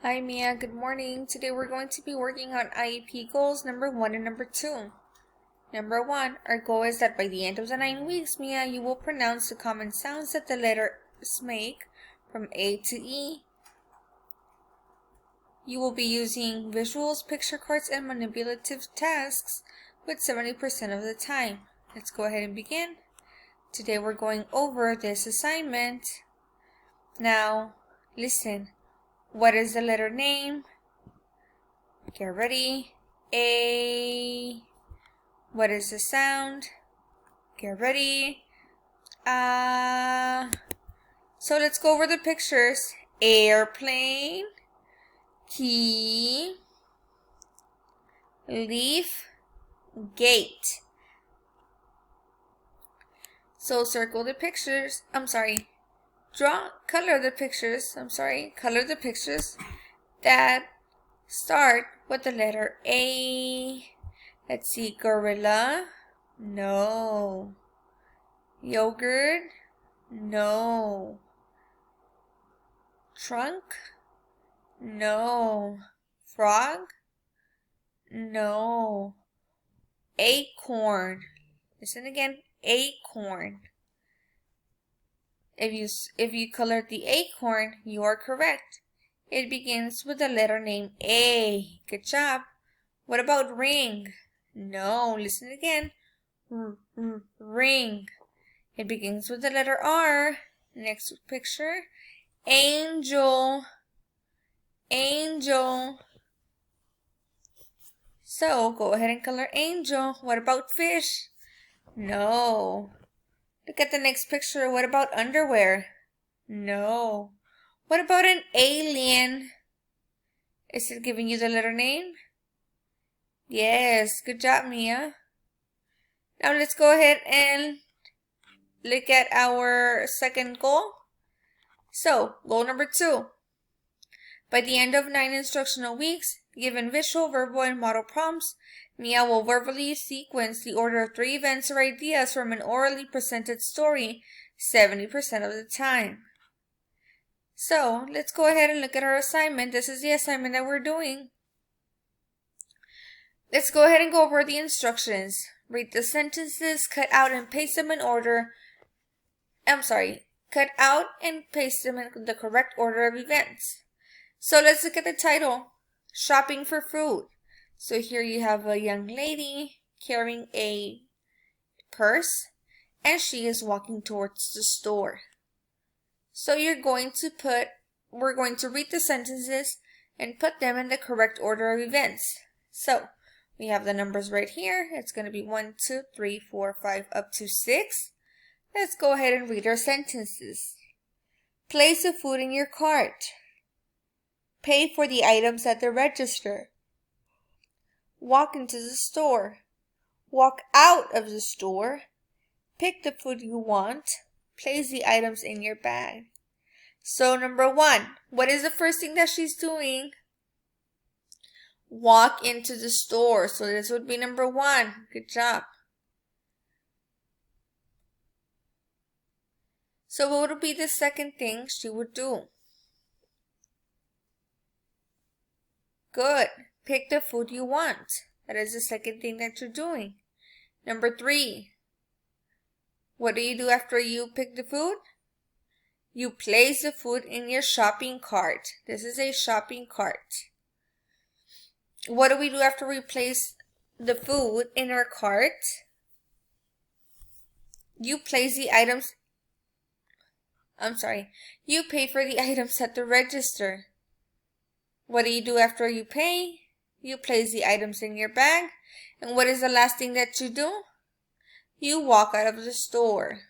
Hi Mia, good morning. Today we're going to be working on IEP goals number 1 and number 2. Number 1, our goal is that by the end of the 9 weeks, Mia, you will pronounce the common sounds that the letters make from A to E. You will be using visuals, picture cards, and manipulative tasks with 70% of the time. Let's go ahead and begin. Today we're going over this assignment. Now, listen. What is the letter name? Get ready. A. What is the sound? Get ready. So let's go over the pictures. Airplane, key, leaf, gate. So color the pictures that start with the letter A. Let's see, gorilla, no. Yogurt, no. Trunk, no. Frog, no. Acorn, listen again, acorn. If you colored the acorn, you are correct. It begins with the letter name A. Good job. What about ring? No, listen again. Ring. It begins with the letter R. Next picture. Angel. Angel. So, go ahead and color angel. What about fish? No. Look at the next picture. What about underwear? No. What about an alien? Is it giving you the letter name? Yes. Good job, Mia. Now let's go ahead and look at our second goal. So, goal number 2. By the end of 9 instructional weeks, given visual, verbal, and model prompts, Mia will verbally sequence the order of 3 events or ideas from an orally presented story 70% of the time. So, let's go ahead and look at our assignment. This is the assignment that we're doing. Let's go ahead and go over the instructions. Read the sentences, cut out and paste them in the correct order of events. So let's look at the title, Shopping for Food. So here you have a young lady carrying a purse and she is walking towards the store. So we're going to read the sentences and put them in the correct order of events. So we have the numbers right here. It's going to be 1, 2, 3, 4, 5, up to 6. Let's go ahead and read our sentences. Place the food in your cart. Pay for the items at the register. Walk into the store. Walk out of the store. Pick the food you want. Place the items in your bag. So number 1, what is the first thing that she's doing? Walk into the store. So this would be number 1. Good job. So what would be the second thing she would do? Good. Pick the food you want. That is the second thing that you're doing. Number 3. What do you do after you pick the food? You place the food in your shopping cart. This is a shopping cart. What do we do after we place the food in our cart? You place the items. You pay for the items at the register. What do you do after you pay? You place the items in your bag. And what is the last thing that you do? You walk out of the store.